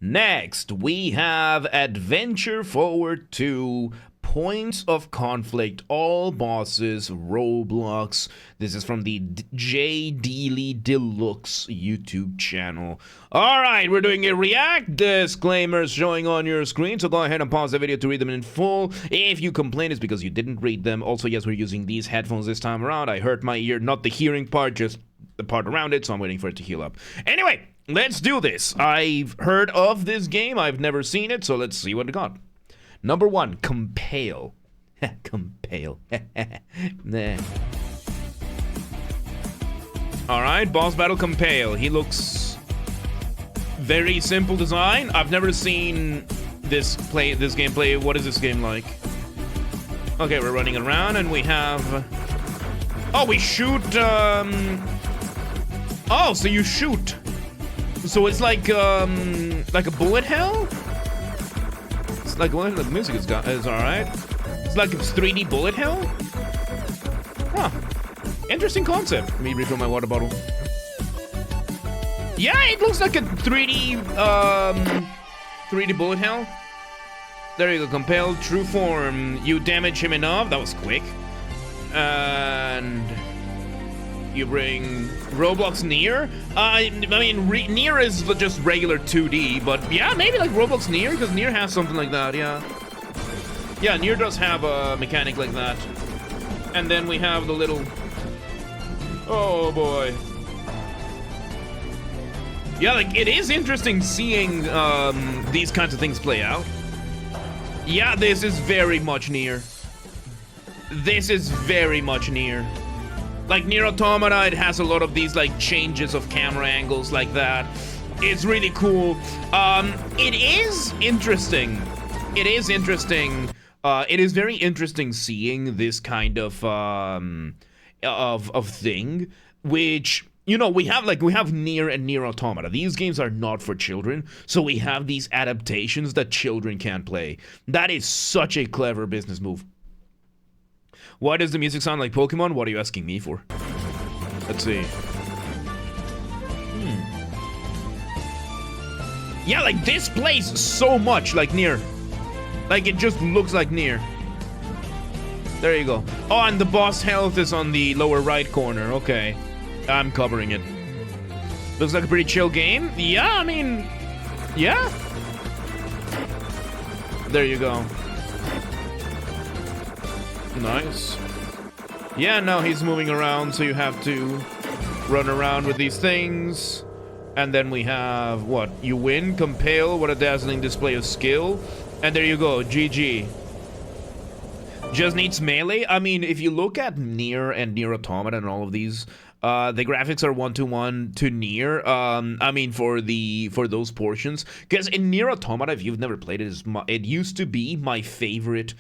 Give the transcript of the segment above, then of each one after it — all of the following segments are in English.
Next, we have Adventure Forward 2, Points of Conflict, All Bosses, Roblox. This is from the J. Dealey Deluxe YouTube channel. Alright, we're doing a react. Disclaimers showing on your screen, so go ahead and pause the video to read them in full. If you complain, it's because you didn't read them. Also, yes, we're using these headphones this time around. I hurt my ear, not the hearing part, just the part around it, so I'm waiting for it to heal up. Anyway, let's do this. I've heard of this game. I've never seen it, so let's see what it got. Number 1, Compale. Compale. Nah. Alright, boss battle Compale. He looks very simple design. I've never seen this gameplay. What is this game like? Okay, we're running around and we have... Oh, we shoot... Oh, so you shoot. So it's like a bullet hell? It's like one of the music is alright. It's like it's 3D bullet hell? Huh. Interesting concept. Let me refill my water bottle. Yeah, it looks like a 3D 3D bullet hell. There you go. Compelled true form. You damage him enough. That was quick. And you bring Roblox Nier. I mean, Nier is just regular 2D, but yeah, maybe like Roblox Nier, because Nier has something like that, yeah. Yeah, Nier does have a mechanic like that. And then we have the little... Oh boy. Yeah, like, it is interesting seeing these kinds of things play out. Yeah, this is very much Nier. This is very much Nier. Like Nier Automata, it has a lot of these like changes of camera angles like that. It's really cool. It is interesting. It is interesting. It is very interesting seeing this kind of thing, which, you know, we have Nier and Nier Automata. These games are not for children, so we have these adaptations that children can't play. That is such a clever business move. Why does the music sound like Pokemon? What are you asking me for? Let's see. Yeah, like this plays so much like Nier. Like it just looks like Nier. There you go. Oh, and the boss health is on the lower right corner. Okay. I'm covering it. Looks like a pretty chill game. Yeah, I mean... Yeah. There you go. Nice. Yeah, no, he's moving around, so you have to run around with these things. And then we have, what? You win, Compale, what a dazzling display of skill. And there you go, GG. Just needs melee. I mean, if you look at Nier and Nier Automata and all of these, the graphics are 1-to-1 to Nier. I mean, for those portions, because in Nier Automata, if you've never played it, it used to be my favorite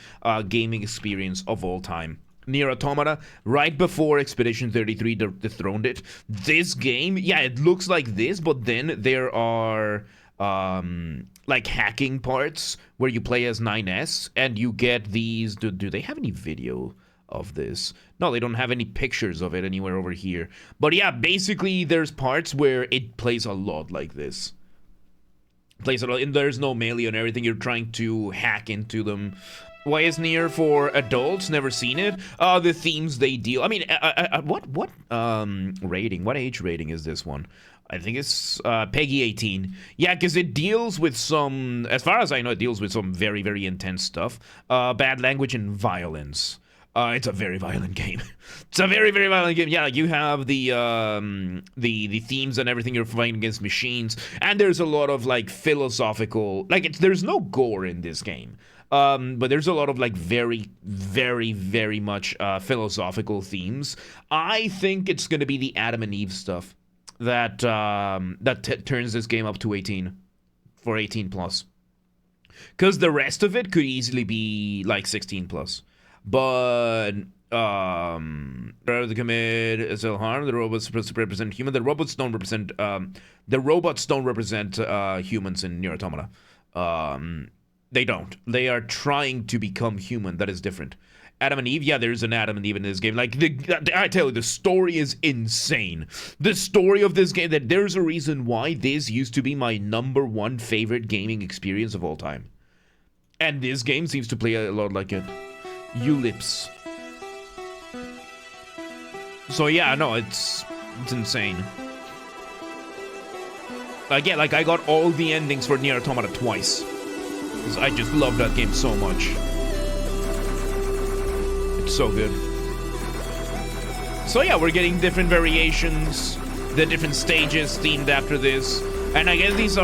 gaming experience of all time. Nier Automata, right before Expedition 33 dethroned it. This game, yeah, it looks like this, but then there are like hacking parts where you play as 9S and you get these. Do they have any video of this? No, they don't have any pictures of it anywhere over here. But yeah, basically there's parts where it plays a lot like this. Plays a lot, and there's no melee and everything. You're trying to hack into them. Why is Nier for adults? Never seen it. The themes they deal. I mean, what rating? What age rating is this one? I think it's Peggy 18. Yeah, because it deals with some, as far as I know, it deals with some very, very intense stuff. Bad language and violence. It's a very violent game. It's a very, very violent game. Yeah, you have the themes and everything. You're fighting against machines, and there's a lot of like philosophical. Like there's no gore in this game. But there's a lot of like very, very, very much philosophical themes. I think it's gonna be the Adam and Eve stuff that turns this game up to 18 for 18 plus. Because the rest of it could easily be like 16 plus. But rather than commit self-harm, the robots supposed to represent human. The robots don't represent humans in Nier Automata. They don't. They are trying to become human. That is different. Adam and Eve? Yeah, there's an Adam and Eve in this game. Like, I tell you, the story is insane. The story of this game, that there's a reason why this used to be my #1 favorite gaming experience of all time. And this game seems to play a lot like it. Ulips. So yeah, no, it's insane. Like, yeah, like I got all the endings for Nier Automata twice. Because I just love that game so much. It's so good. So yeah, we're getting different variations, the different stages themed after this. And I guess these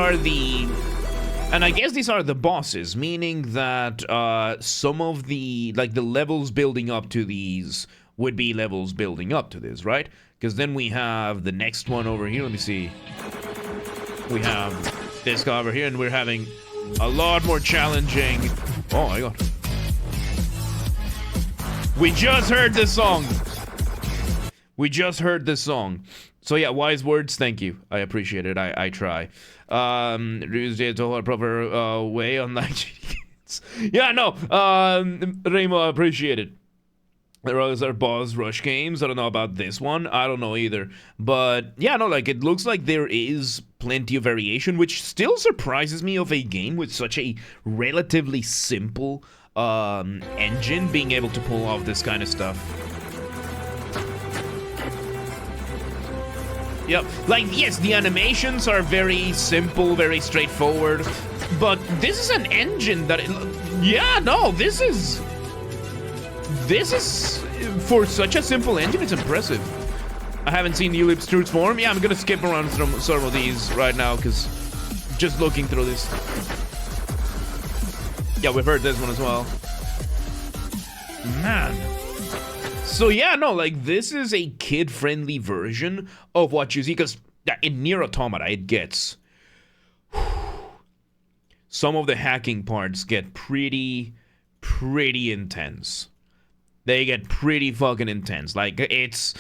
are the bosses, meaning that some of the, like, the levels building up to these would be levels building up to this, right? Because then we have the next one over here. Let me see. We have this guy over here, and we're having a lot more challenging. Oh my god. We just heard this song. So yeah, wise words, thank you. I appreciate it. I try. Use it a proper way on kids. Yeah, no. Remo, I appreciate it. There are boss rush games. I don't know about this one. I don't know either. But yeah, no, like, it looks like there is plenty of variation, which still surprises me of a game with such a relatively simple engine being able to pull off this kind of stuff. Yep. Like, yes, the animations are very simple, very straightforward, but this is an engine that... yeah, no, this is... for such a simple engine, it's impressive. I haven't seen the Ellipse Truth's form. Yeah, I'm gonna skip around through some of these right now, because just looking through this. Yeah, we've heard this one as well. Man. So yeah, no, like, this is a kid-friendly version of what you see, because in Nier Automata, it gets... some of the hacking parts get pretty intense. They get pretty fucking intense. Like, it's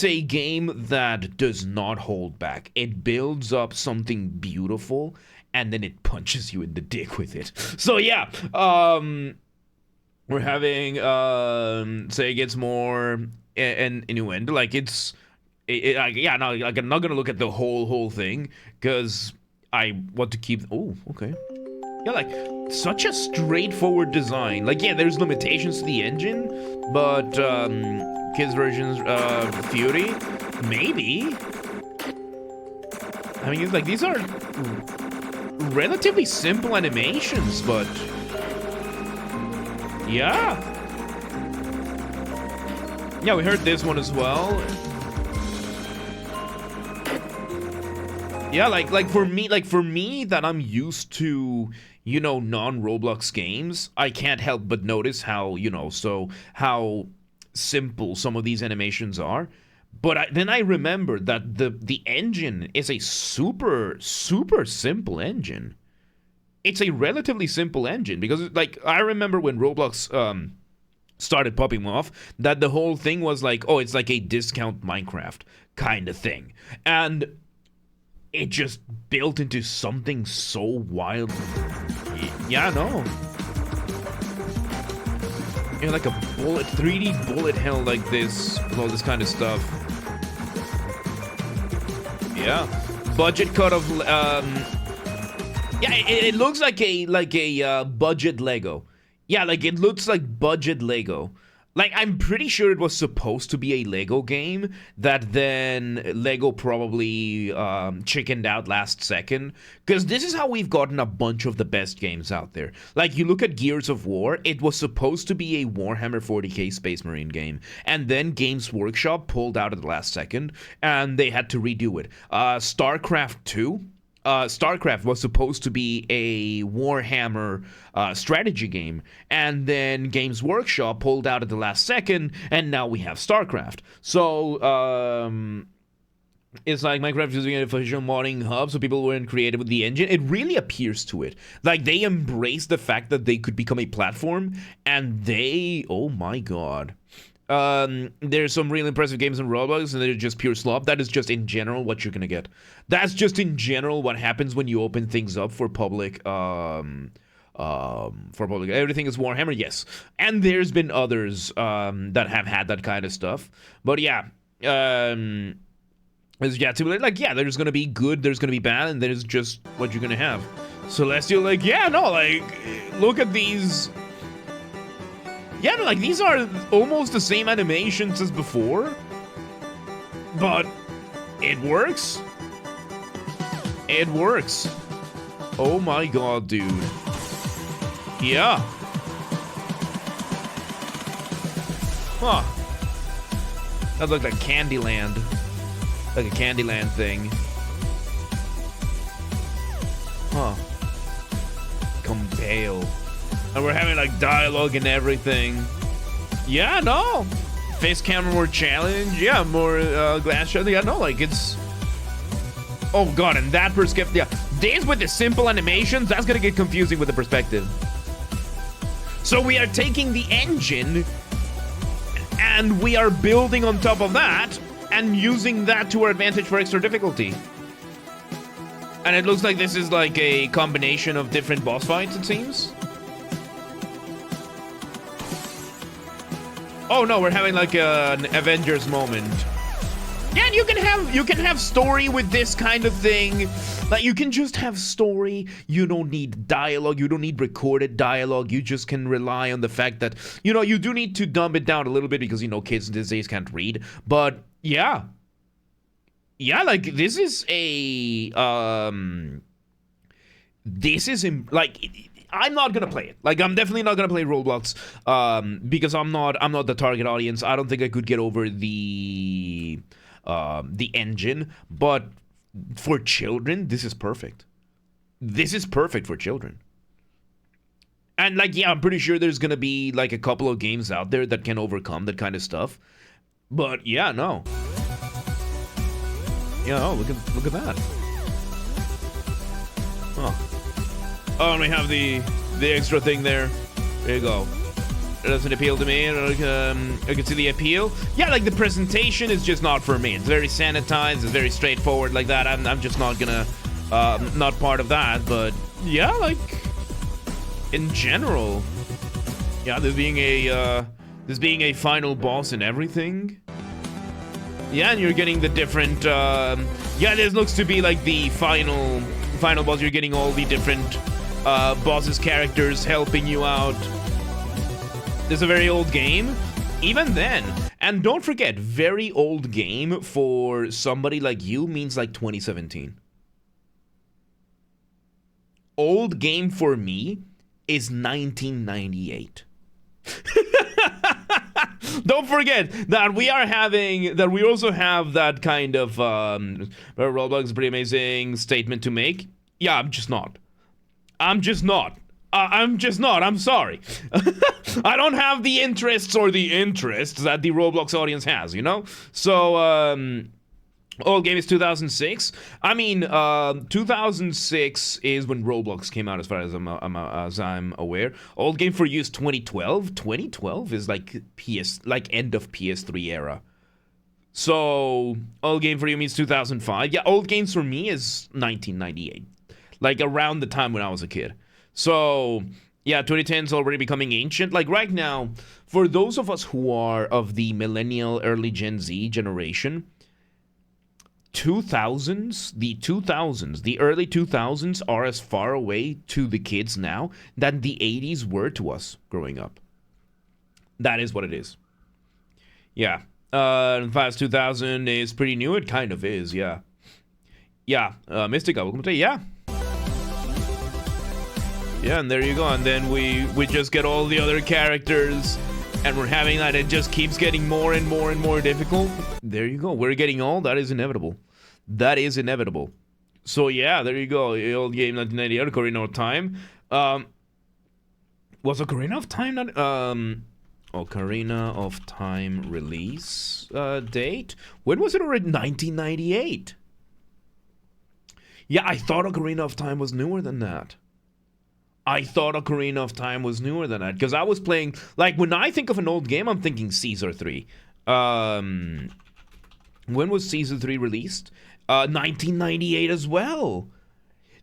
a game that does not hold back. It builds up something beautiful, and then it punches you in the dick with it. So yeah, we're having, say it gets more an innuendo. Like, yeah, no, like, I'm not gonna look at the whole thing, because I want to keep... oh, okay. Yeah, like, such a straightforward design. Like, yeah, there's limitations to the engine, but, kids' versions, Fury, maybe? I mean, it's like, these are relatively simple animations, but... yeah. Yeah, we heard this one as well. Yeah, like for me that I'm used to, you know, non-Roblox games, I can't help but notice how, you know, how simple some of these animations are. But then I remember that the engine is a super simple engine. It's a relatively simple engine, because, like, I remember when Roblox started popping off, that the whole thing was like, oh, it's like a discount Minecraft kind of thing. And it just built into something so wild. Yeah, no. You know, like a 3D bullet hell like this, with all this kind of stuff. Yeah. Budget cut of, yeah, it looks like a budget Lego. Yeah, like, it looks like budget Lego. Like, I'm pretty sure it was supposed to be a Lego game that then Lego probably chickened out last second. Because this is how we've gotten a bunch of the best games out there. Like, you look at Gears of War, it was supposed to be a Warhammer 40k Space Marine game. And then Games Workshop pulled out at the last second, and they had to redo it. StarCraft 2. StarCraft was supposed to be a Warhammer strategy game, and then Games Workshop pulled out at the last second, and now we have StarCraft. So, it's like Minecraft is using an official modding hub, so people weren't creative with the engine. It really appears to it. Like, they embraced the fact that they could become a platform, and they... oh my god. There's some really impressive games in Roblox, and they're just pure slop. That is just in general what you're gonna get. That's just in general what happens when you open things up for public for public. Everything is Warhammer, yes. And there's been others that have had that kind of stuff. But yeah, there's gonna be good, there's gonna be bad, and there's just what you're gonna have. Celestial, look at these. Yeah, like, these are almost the same animations as before, but it works. It works. Oh my god, dude. Yeah. Huh. That looked like Candyland. Like a Candyland thing. Huh. Compale. And we're having, like, dialogue and everything. Yeah, no. Face camera more challenge. Yeah, more glass shot. Yeah, no, like, it's... Oh, God, and that perspective... Yeah, days with the simple animations, that's gonna get confusing with the perspective. So we are taking the engine, and we are building on top of that, and using that to our advantage for extra difficulty. And it looks like this is, like, a combination of different boss fights, it seems. Oh no, we're having like an Avengers moment. Yeah, and you can have story with this kind of thing. Like, you can just have story. You don't need dialogue. You don't need recorded dialogue. You just can rely on the fact that, you do need to dumb it down a little bit because, kids these days can't read. But yeah. Yeah, like, this is a I'm not gonna play it. Like, I'm definitely not gonna play Roblox, because I'm not the target audience. I don't think I could get over the engine. But for children, this is perfect. This is perfect for children. And like, yeah, I'm pretty sure there's gonna be like a couple of games out there that can overcome that kind of stuff. But yeah, no. Yeah, oh, look at that. Oh. Oh, and we have the extra thing there. There you go. It doesn't appeal to me. I can see the appeal. Yeah, like, the presentation is just not for me. It's very sanitized. It's very straightforward like that. I'm just not gonna, not part of that. But yeah, like, in general, yeah, this being a final boss and everything. Yeah, and you're getting the different. Yeah, this looks to be like the final boss. You're getting all the different. Bosses' characters helping you out. It's a very old game, even then. And don't forget, very old game for somebody like you means like 2017. Old game for me is 1998. Don't forget that we also have that kind of Roblox is pretty amazing statement to make. Yeah, I'm just not. I'm sorry. I don't have the interests that the Roblox audience has, So, old game is 2006. I mean, 2006 is when Roblox came out, as far as I'm aware. Old game for you is 2012. 2012 is like end of PS3 era. So, old game for you means 2005. Yeah, old games for me is 1998. Like, around the time when I was a kid. So, yeah, 2010 is already becoming ancient. Like, right now, for those of us who are of the millennial, early Gen Z generation, the early 2000s are as far away to the kids now than the 80s were to us growing up. That is what it is. Yeah. Fast 2000 is pretty new. It kind of is, yeah. Yeah, Mystica, welcome to, yeah. Yeah, and there you go. And then we just get all the other characters, and we're having that. It just keeps getting more and more and more difficult. There you go. We're getting all. That is inevitable. That is inevitable. So yeah, there you go. The old game 1998, Ocarina of Time. Was Ocarina of Time not Ocarina of Time release date? When was it already? 1998. Yeah, I thought Ocarina of Time was newer than that. Because I was playing, like, when I think of an old game, I'm thinking Caesar 3. When was Caesar 3 released? 1998 as well.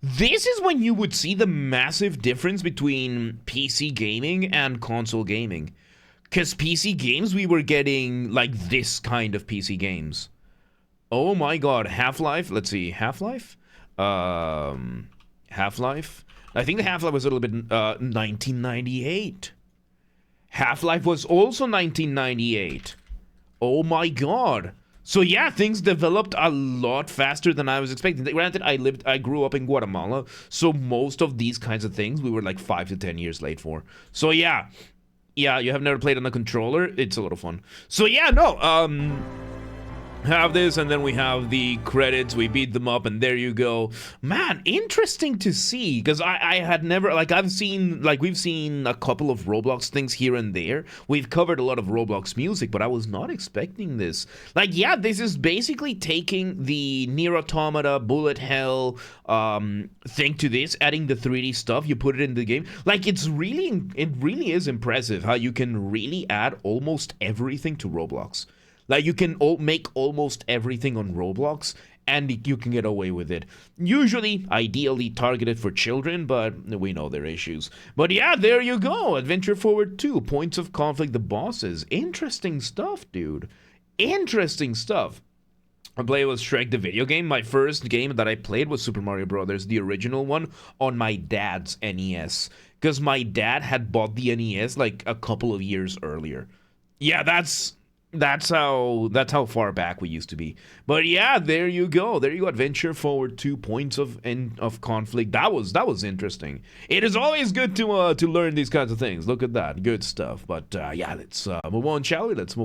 This is when you would see the massive difference between PC gaming and console gaming. Because PC games, we were getting like this kind of PC games. Oh my god, Half-Life. Let's see, Half-Life? Half-Life? I think the Half-Life was a little bit 1998. Half-Life was also 1998. Oh my god. So yeah, things developed a lot faster than I was expecting. Granted, I grew up in Guatemala, so most of these kinds of things we were like 5 to 10 years late for. So yeah, you have never played on a controller. It's a little fun. So yeah, no, have this, and then we have the credits. We beat them up, and there you go. Man, interesting to see, because I had never, like, we've seen a couple of Roblox things here and there. We've covered a lot of Roblox music, but I was not expecting this. Like, yeah, this is basically taking the Nier Automata, Bullet Hell thing to this, adding the 3D stuff. You put it in the game. Like, it really is impressive how you can really add almost everything to Roblox. Like, you can make almost everything on Roblox, and you can get away with it. Usually, ideally targeted for children, but we know their issues. But yeah, there you go. Adventure Forward 2, Points of Conflict, the bosses. Interesting stuff, dude. Interesting stuff. I played with Shrek the video game. My first game that I played was Super Mario Brothers, the original one, on my dad's NES. Because my dad had bought the NES like a couple of years earlier. Yeah, that's how far back we used to be. But yeah, there you go. There you go. Adventure Forward 2, Points of Conflict. That was interesting. It is always good to learn these kinds of things. Look at that. Good stuff. But yeah, let's move on, shall we? Let's move